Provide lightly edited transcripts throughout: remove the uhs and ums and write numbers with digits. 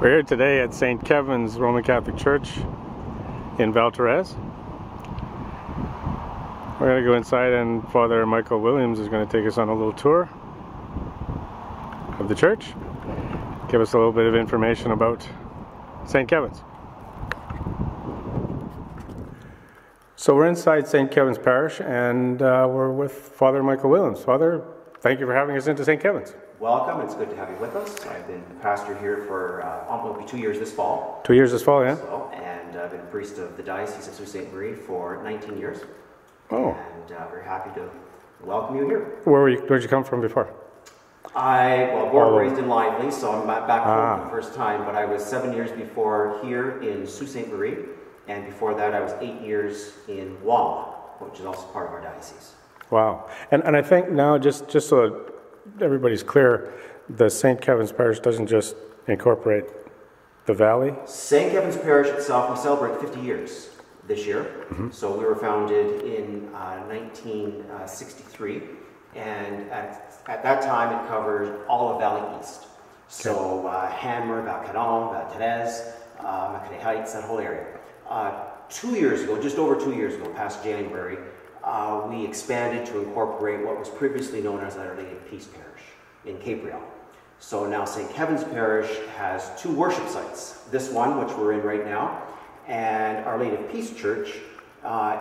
We're here today at St. Kevin's Roman Catholic Church in Val Thorez. We're going to go inside and Father Michael Williams is going to take us on a little tour of the church, give us a little bit of information about St. Kevin's. So we're inside St. Kevin's Parish and we're with Father Michael Williams. Father, thank you for having us into St. Kevin's. Welcome, it's good to have you with us. I've been the pastor here for almost 2 years this fall. 2 years this fall, yeah? And I've been a priest of the Diocese of Sault Ste. Marie for 19 years. Oh. And we're happy to welcome you here. Where'd you come from before? Born and raised in Lively, so I'm back home for the first time, but I was 7 years before here in Sault Ste. Marie, and before that I was 8 years in Wawa, which is also part of our diocese. Wow. And I think now, just so everybody's clear, the St. Kevin's Parish doesn't just incorporate the valley? St. Kevin's Parish itself, we celebrate 50 years this year. Mm-hmm. So we were founded in 1963, and at that time it covered all of Valley East. So Hammer, Val-Caron, Val-Thorez, Macadais Heights, that whole area. 2 years ago, just over 2 years ago, past January, we expanded to incorporate what was previously known as Our Lady of Peace Parish in Capriol. So now St. Kevin's Parish has two worship sites. This one, which we're in right now, and Our Lady of Peace Church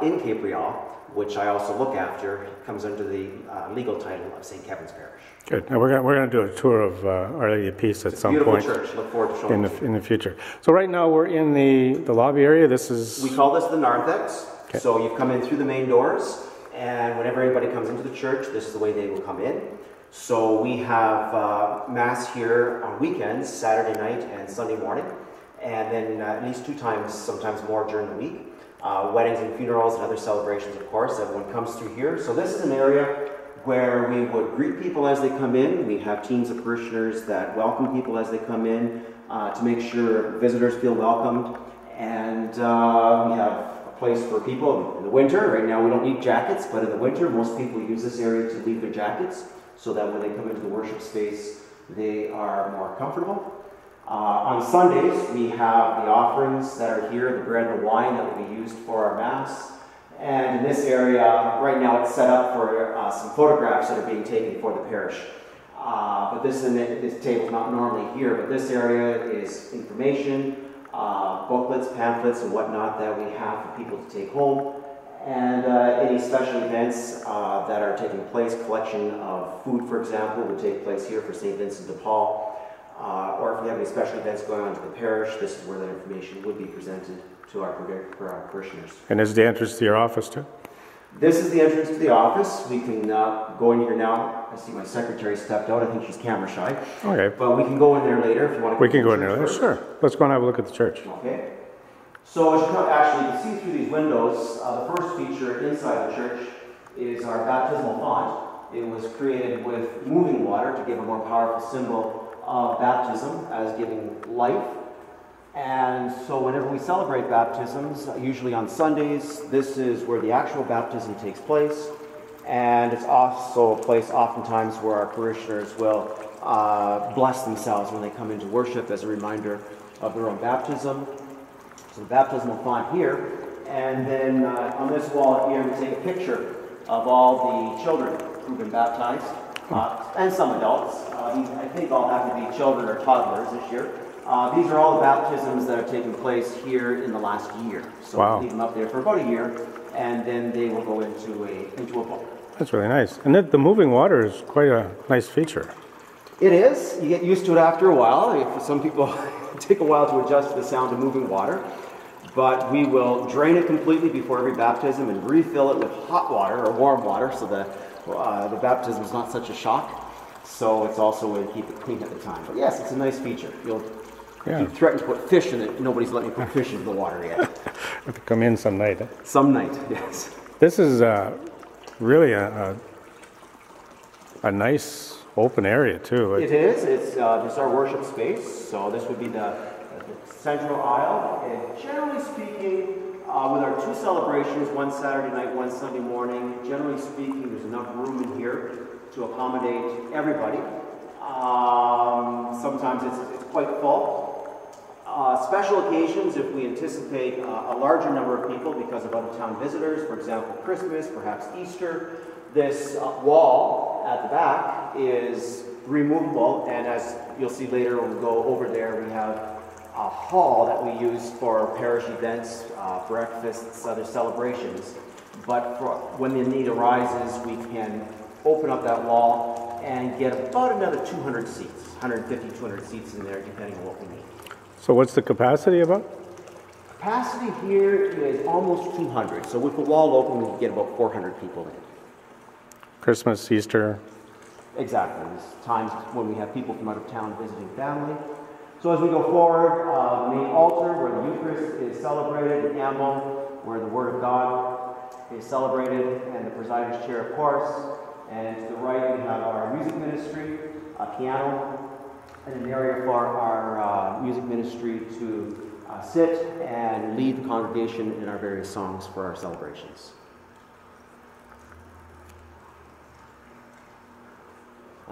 in Capriol, which I also look after, comes under the legal title of St. Kevin's Parish. Good. Now we're going to do a tour of Our Lady of Peace at some point. Beautiful church. Look forward to showing in the future. So right now we're in the lobby area. This is... We call this the narthex. Okay. So you come in through the main doors, and whenever anybody comes into the church, this is the way they will come in. So we have Mass here on weekends, Saturday night and Sunday morning, and then at least 2 times, sometimes more during the week. Weddings and funerals and other celebrations, of course, everyone comes through here. So this is an area where we would greet people as they come in. We have teams of parishioners that welcome people as they come in to make sure visitors feel welcomed. And we have place for people in the winter. Right now we don't need jackets, but in the winter most people use this area to leave their jackets so that when they come into the worship space they are more comfortable. On Sundays we have the offerings that are here, the bread and the wine that will be used for our Mass. And in this area, right now it's set up for some photographs that are being taken for the parish. But this table is not normally here, but this area is information, booklets, pamphlets, and whatnot that we have for people to take home, and any special events that are taking place. Collection of food, for example, would take place here for St. Vincent de Paul, or if we have any special events going on to the parish, this is where that information would be presented to our parishioners. And this is the entrance to your office too? This is the entrance to the office. We can go in here now. I see my secretary stepped out. I think she's camera shy. Okay. But we can go in there later if you want to. We can go in there later. Sure. Let's go and have a look at the church. Okay. So as you can see through these windows, the first feature inside the church is our baptismal font. It was created with moving water to give a more powerful symbol of baptism as giving life. And so whenever we celebrate baptisms, usually on Sundays, this is where the actual baptism takes place. And it's also a place oftentimes where our parishioners will bless themselves when they come into worship as a reminder of their own baptism. So the baptismal font here. And then on this wall here, we take a picture of all the children who've been baptized, and some adults. I think all have to be children or toddlers this year. These are all the baptisms that have taken place here in the last year. So wow. We leave them up there for about a year, and then they will go into a book. That's really nice. And the moving water is quite a nice feature. It is. You get used to it after a while. For some people, it take a while to adjust to the sound of moving water. But we will drain it completely before every baptism and refill it with hot water or warm water so that the baptism is not such a shock. So it's also a way to keep it clean at the time. But yes, it's a nice feature. You threatened to put fish in it. Nobody's let me put fish into the water yet. Have to come in some night. Eh? Some night, yes. This is really a nice open area too. It is. It's our worship space. So this would be the central aisle. And generally speaking, with our 2 celebrations, one Saturday night, one Sunday morning, generally speaking, there's enough room in here to accommodate everybody. Sometimes it's quite full. Special occasions, if we anticipate a larger number of people because of out-of-town visitors, for example, Christmas, perhaps Easter, this wall at the back is removable, and as you'll see later when we go over there, we have a hall that we use for parish events, breakfasts, other celebrations. But when the need arises, we can open up that wall and get about another 200 seats, 150, 200 seats in there, depending on what we need. So what's the capacity about? Capacity here is almost 200. So with the wall open, we can get about 400 people in. Christmas, Easter. Exactly. There's times when we have people from out of town visiting family. So as we go forward, the main altar where the Eucharist is celebrated, the ambo where the Word of God is celebrated, and the presider's chair, of course. And to the right, we have our music ministry, a piano, and an area for our music ministry to sit and lead the congregation in our various songs for our celebrations.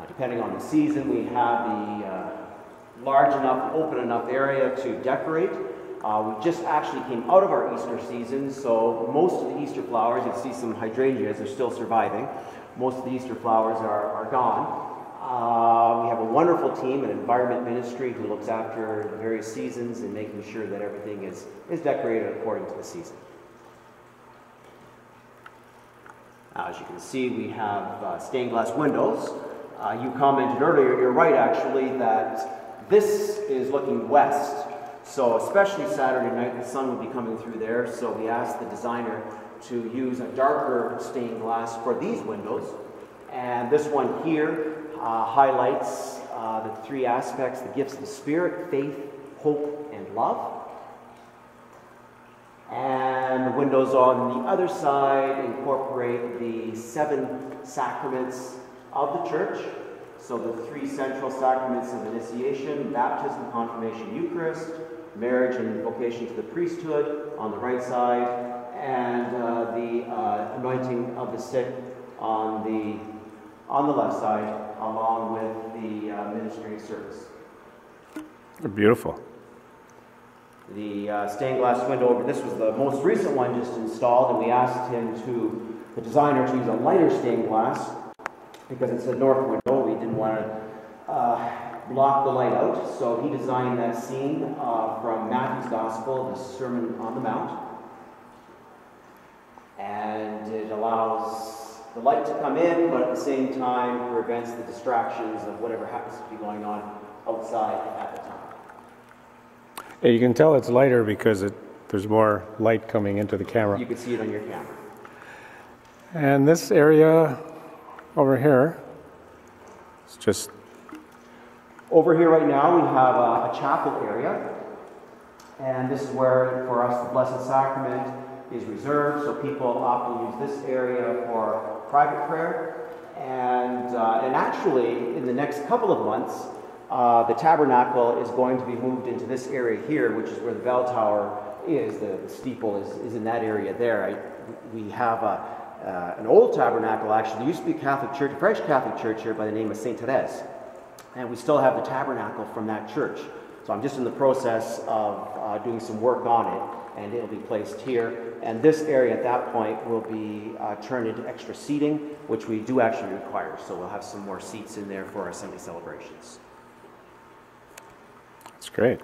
Depending on the season, we have the large enough, open enough area to decorate. We just actually came out of our Easter season, so most of the Easter flowers, you see some hydrangeas, are still surviving. Most of the Easter flowers are gone. We have a wonderful team, an environment ministry who looks after the various seasons and making sure that everything is decorated according to the season. As you can see, we have stained glass windows. You commented earlier, you're right actually, that this is looking west. So especially Saturday night, the sun would be coming through there. So we asked the designer to use a darker stained glass for these windows. And this one here highlights the three aspects: the gifts of the Spirit, faith, hope, and love. And the windows on the other side incorporate the 7 sacraments of the church. So the 3 central sacraments of initiation: baptism, confirmation, Eucharist, marriage and vocation to the priesthood on the right side, and the anointing of the sick on the left side, along with the ministry service. They're beautiful. The stained glass window over this was the most recent one just installed, and we asked the designer to use a lighter stained glass because it's a north window. We didn't want to block the light out, so he designed that scene from Matthew's Gospel, the Sermon on the Mount, and it allows the light to come in, but at the same time prevents the distractions of whatever happens to be going on outside at the time. Yeah, you can tell it's lighter because there's more light coming into the camera. You can see it on your camera. And this area over here, it's just... Over here right now we have a chapel area, and this is where, for us, the Blessed Sacrament is reserved, so people often use this area for private prayer. And actually, in the next couple of months, the tabernacle is going to be moved into this area here, which is where the bell tower is. The steeple is in that area there. We have an old tabernacle, actually. There used to be a Catholic church, a French Catholic church here by the name of Saint Therese. And we still have the tabernacle from that church. So I'm just in the process of doing some work on it, and it'll be placed here. And this area at that point will be turned into extra seating, which we do actually require. So we'll have some more seats in there for our Sunday celebrations. That's great.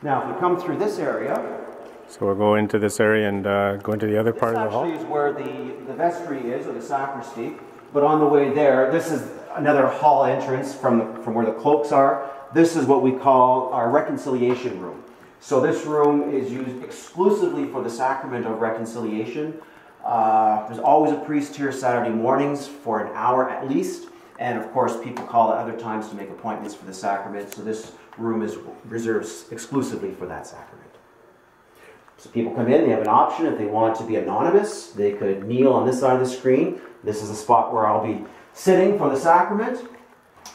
Now, if we come through this area... So we'll go into this area and go into the other part of the hall? This actually is where the vestry is, or the sacristy. But on the way there, this is another hall entrance from where the cloaks are. This is what we call our reconciliation room. So this room is used exclusively for the sacrament of reconciliation. There's always a priest here Saturday mornings for an hour at least. And of course, people call at other times to make appointments for the sacrament. So this room is reserved exclusively for that sacrament. So people come in, they have an option. If they want to be anonymous, they could kneel on this side of the screen. This is the spot where I'll be sitting for the sacrament.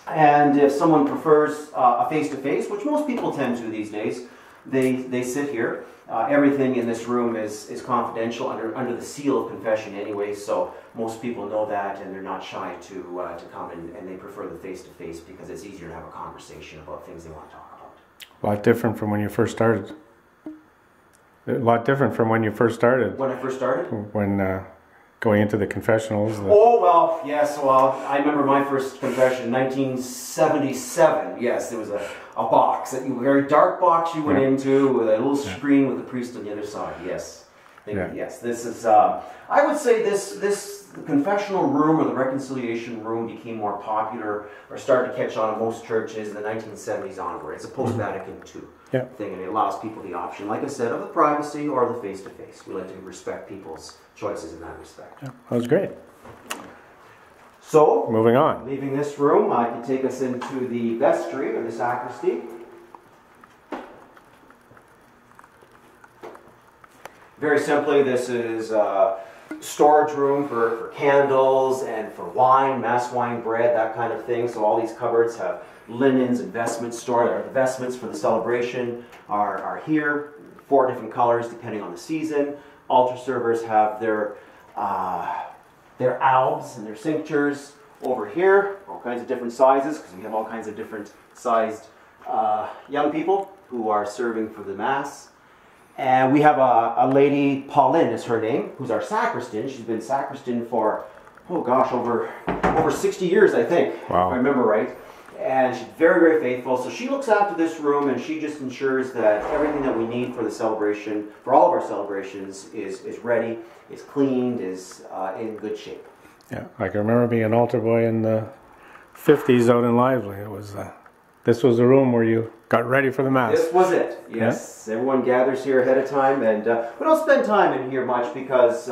And if someone prefers a face-to-face, which most people tend to these days, they sit here. Everything in this room is confidential under the seal of confession anyway, so most people know that, and they're not shy to come, and they prefer the face-to-face because it's easier to have a conversation about things they want to talk about. A lot different from when you first started. A lot different from when you first started. When I first started? When going into the confessionals. Oh, well, yes, well, I remember my first confession in 1977. Yes, there was a box, a very dark box you went into with a little screen with a priest on the other side, yes. Yes, this is, I would say this confessional room or the reconciliation room became more popular or started to catch on in most churches in the 1970s onward. It's a post-Vatican II thing, and it allows people the option, like I said, of the privacy or the face-to-face. We like to respect people's choices in that respect. Yeah, that was great. So, moving on. Leaving this room, I can take us into the vestry or the sacristy. Very simply, this is a storage room for candles and for wine, mass wine, bread, that kind of thing. So all these cupboards have linens and vestments stored. Our vestments for the celebration are here, 4 different colors depending on the season. Altar servers have their albs and their cinctures over here, all kinds of different sizes, because we have all kinds of different sized young people who are serving for the Mass. And we have a lady, Pauline is her name, who's our sacristan. She's been sacristan for, oh gosh, over 60 years, I think, wow, if I remember right. And she's very, very faithful. So she looks after this room, and she just ensures that everything that we need for the celebration, for all of our celebrations, is ready, is cleaned, is in good shape. Yeah, I can remember being an altar boy in the 50s out in Lively. It was this was the room where you got ready for the Mass. This was it, yes. Yeah. Everyone gathers here ahead of time, and we don't spend time in here much because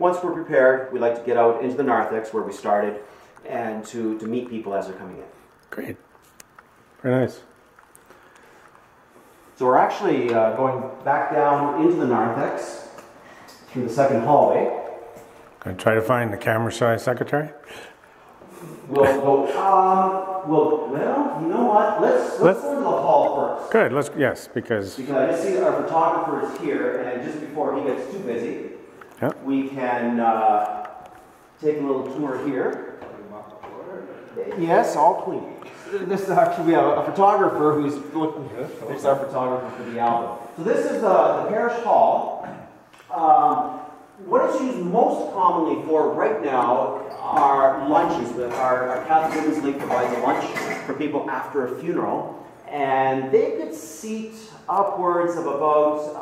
once we're prepared, we like to get out into the narthex where we started and to meet people as they're coming in. Great. Very nice. So we're actually going back down into the narthex through the second hallway. Gonna try to find the camera-shy secretary. Well, you know what? Let's go to the hall first. Good. Yes, because I just see that our photographer is here, and just before he gets too busy, we can take a little tour here. Yes, all clean. This is actually, we have a photographer who's looking. This is our photographer for the album. So this is the parish hall. What it's used most commonly for right now are lunches. Our Catholic Women's League provides a lunch for people after a funeral, and they could seat upwards of about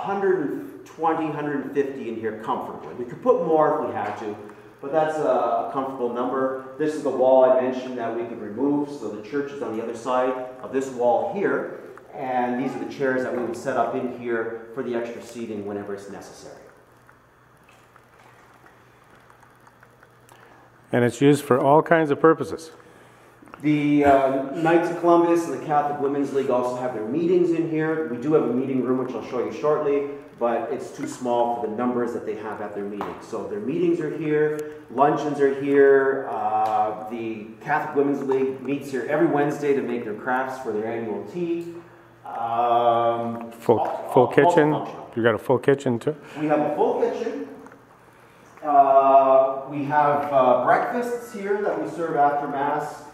120, 150 in here comfortably. We could put more if we had to, but that's a comfortable number. This is the wall I mentioned that we could remove, so the church is on the other side of this wall here, and these are the chairs that we would set up in here for the extra seating whenever it's necessary. And it's used for all kinds of purposes. The Knights of Columbus and the Catholic Women's League also have their meetings in here. We do have a meeting room, which I'll show you shortly, but it's too small for the numbers that they have at their meetings. So their meetings are here, luncheons are here. The Catholic Women's League meets here every Wednesday to make their crafts for their annual tea. Full kitchen. You got a full kitchen too? We have a full kitchen. We have breakfasts here that we serve after Mass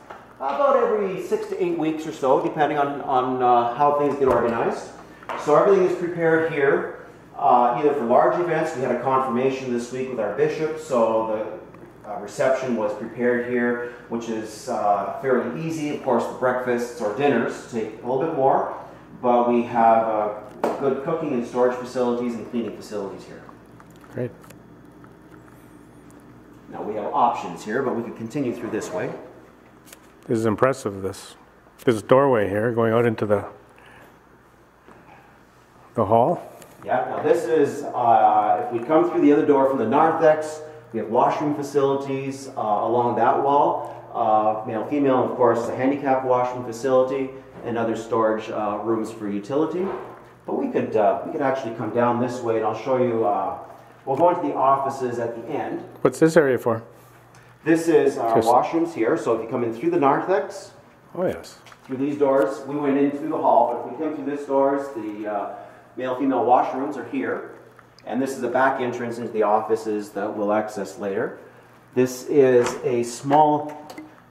about every 6 to 8 weeks or so, depending on how things get organized. So everything is prepared here, either for large events. We had a confirmation this week with our bishop, so the reception was prepared here, which is fairly easy. Of course, the breakfasts or dinners take a little bit more, but we have good cooking and storage facilities and cleaning facilities here. Great. Now we have options here, but we could continue through this way. This is impressive, this doorway here going out into the hall. Yeah, now this is, if we come through the other door from the narthex, we have washroom facilities along that wall. Male, female, and of course the handicap washroom facility and other storage rooms for utility. But we could actually come down this way, and I'll show you. We'll go into the offices at the end. What's this area for? This is our washrooms here. So if you come in through the narthex, oh yes, through these doors, we went in through the hall. But if we come through these doors, the male-female washrooms are here, and this is the back entrance into the offices that we'll access later. This is a small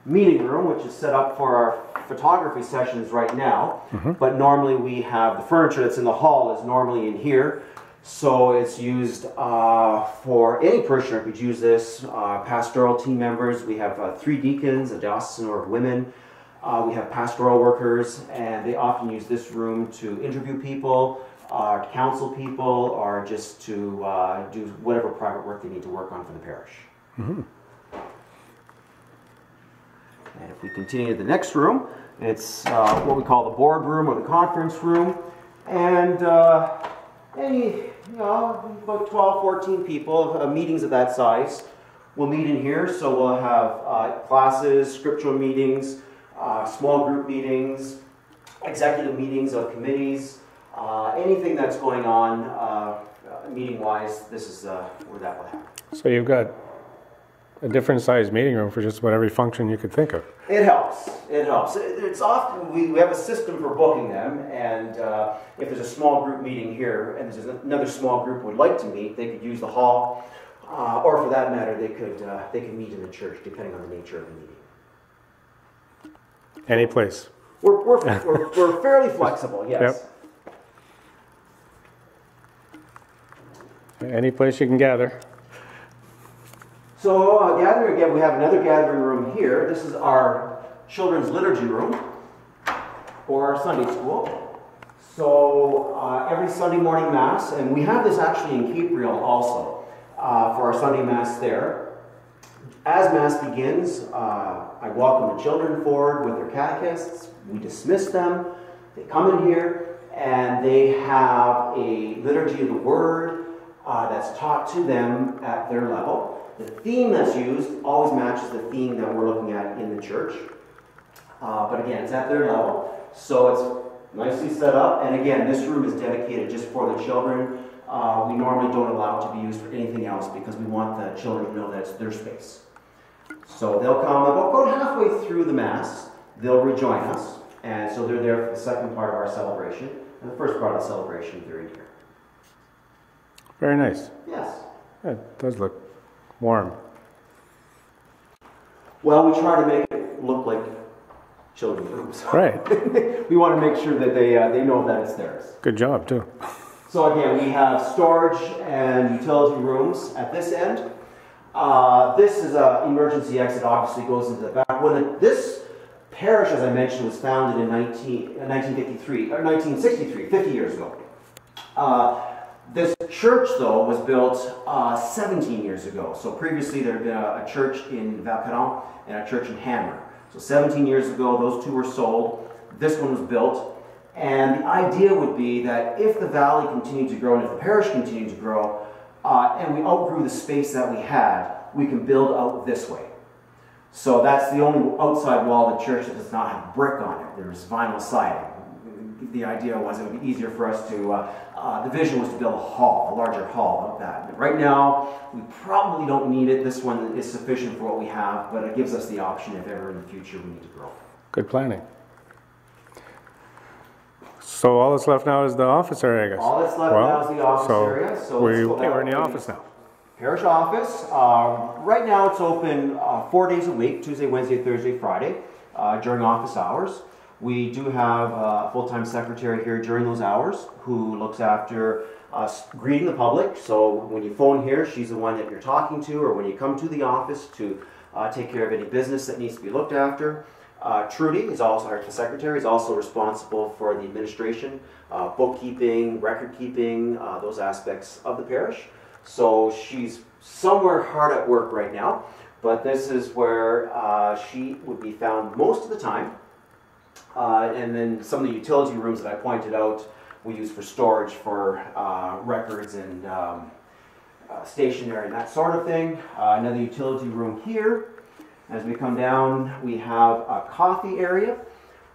meeting room which is set up for our photography sessions right now, but normally we have the furniture that's in the hall is normally in here, so it's used for any parishioner could use this. Pastoral team members, we have 3 deacons, a diocesan order of women, we have pastoral workers, and they often use this room to interview people, to counsel people, or just to do whatever private work they need to work on for the parish. And if we continue to the next room, it's what we call the boardroom or the conference room. And about 12, 14 people, meetings of that size, will meet in here. So we'll have classes, scriptural meetings, small group meetings, executive meetings of committees, anything that's going on meeting-wise, this is where that will happen. So you've got a different size meeting room for just about every function you could think of. It helps. It helps. It's often, we have a system for booking them, and if there's a small group meeting here and there's another small group would like to meet, they could use the hall, or for that matter, they could meet in the church, depending on the nature of the meeting. Any place. We're fairly flexible, yes. Yep. Any place you can gather. So gathering again, we have another gathering room here. This is our children's liturgy room, or our Sunday school. So every Sunday morning Mass, and we have this actually in Copier Room also, for our Sunday Mass there. As Mass begins, I welcome the children forward with their catechists. We dismiss them. They come in here, and they have a liturgy of the Word that's taught to them at their level. The theme that's used always matches the theme that we're looking at in the church. But again, it's at their level. So it's nicely set up. And again, this room is dedicated just for the children. We normally don't allow it to be used for anything else because we want the children to know that it's their space. So they'll come about halfway through the Mass. They'll rejoin us. And so they're there for the second part of our celebration. And the first part of the celebration, they're in here. Very nice. Yes. Yeah, it does look warm. Well, we try to make it look like children's rooms. Right. We want to make sure that they know that it's theirs. Good job, too. So again, we have storage and utility rooms at this end. This is an emergency exit, obviously goes into the back. This parish, as I mentioned, was founded in 1953, or 1963, 50 years ago. This church, though, was built 17 years ago. So previously there had been a church in Valcaron and a church in Hammer. So 17 years ago, those two were sold. This one was built. And the idea would be that if the valley continued to grow and if the parish continued to grow, and we outgrew the space that we had, we can build out this way. So that's the only outside wall of the church that does not have brick on it. There's vinyl siding. The idea was it would be easier for us to, the vision was to build a larger hall of that. But right now, we probably don't need it. This one is sufficient for what we have, but it gives us the option if ever in the future we need to grow. Good planning. So all that's left now is the office area, I guess. All that's left now is the office area. So we're in the office now. Parish office. Right now it's open 4 days a week, Tuesday, Wednesday, Thursday, Friday, during office hours. We do have a full-time secretary here during those hours who looks after us greeting the public. So when you phone here, she's the one that you're talking to, or when you come to the office to take care of any business that needs to be looked after. Trudy is also, our secretary, is also responsible for the administration, bookkeeping, record keeping, those aspects of the parish. So she's somewhere hard at work right now, but this is where she would be found most of the time. And then some of the utility rooms that I pointed out we use for storage for records and stationery and that sort of thing. Another utility room here. As we come down, we have a coffee area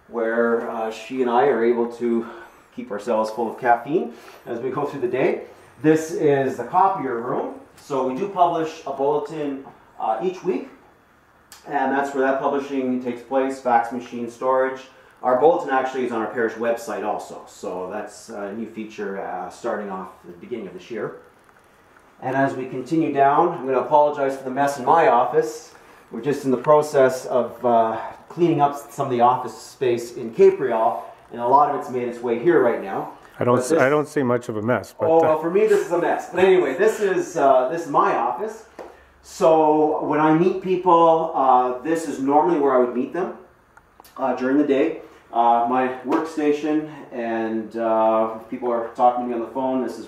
where she and I are able to keep ourselves full of caffeine as we go through the day. This is the Copier Room. So we do publish a bulletin each week, and that's where that publishing takes place, fax machine storage. Our bulletin actually is on our parish website also, so that's a new feature starting off at the beginning of this year. And as we continue down, I'm going to apologize for the mess in my office. We're just in the process of cleaning up some of the office space in Capriol, and a lot of it's made its way here right now. I don't see much of a mess. But, oh, well, for me this is a mess. But anyway, this is my office. So when I meet people, this is normally where I would meet them during the day. My workstation, and if people are talking to me on the phone, this is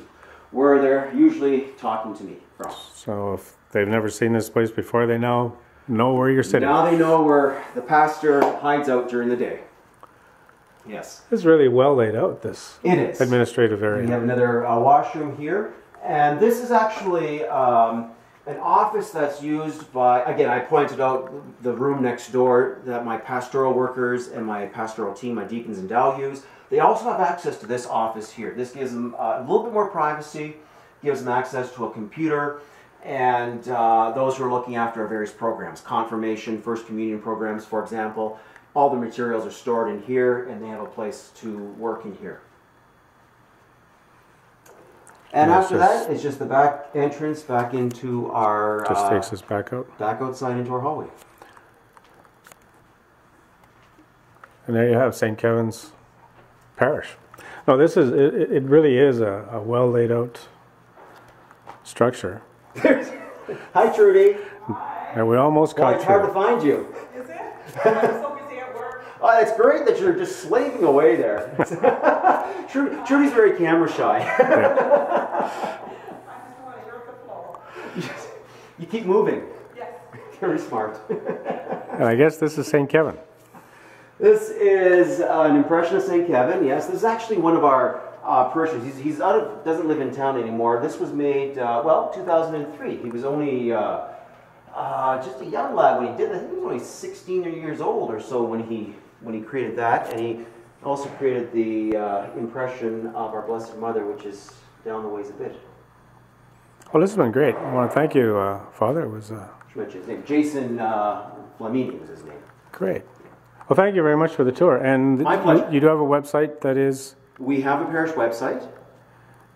where they're usually talking to me from. So if they've never seen this place before, they now know where you're sitting. Now they know where the pastor hides out during the day. Yes. It's really well laid out, this it is. Administrative area. We have another washroom here, and this is actually an office that's used by, again, I pointed out the room next door that my pastoral workers and my pastoral team, my deacons and Dow use. They also have access to this office here. This gives them a little bit more privacy, gives them access to a computer, and those who are looking after our various programs, confirmation, first communion programs, for example, all the materials are stored in here, and they have a place to work in here. And after that, it's just the back entrance back into our... Just takes us back out. Back outside into our hallway. And there you have St. Kevin's Parish. No, this is, it really is a well laid out structure. Hi, Trudy. And we almost caught It's hard to find you. Is it? I'm so busy at work. Oh, it's great that you're just slaving away there. Trudy's very camera shy. I just want to hear the flow. You keep moving. Yes. Very smart. And I guess this is St. Kevin. This is an impression of St. Kevin. Yes, this is actually one of our parishioners. He's doesn't live in town anymore. This was made, 2003. He was only just a young lad when he did. I think he was only 16 years old or so when he created that. And he also created the impression of our Blessed Mother, which is down the ways a bit. Well, this has been great. I want to thank you, Father. It was Should mention his name. Jason Flamini was his name. great. Well, thank you very much for the tour. And My pleasure. you do have a website that is? We have a parish website.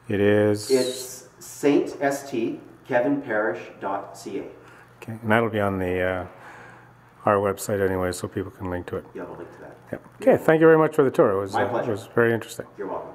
It is? It's stkevinparish.ca. Okay, and that'll be on the our website anyway, so people can link to it. Yeah, I'll link to that. Yeah. Okay, thank you very much for the tour. It was, My pleasure. it was very interesting. You're welcome.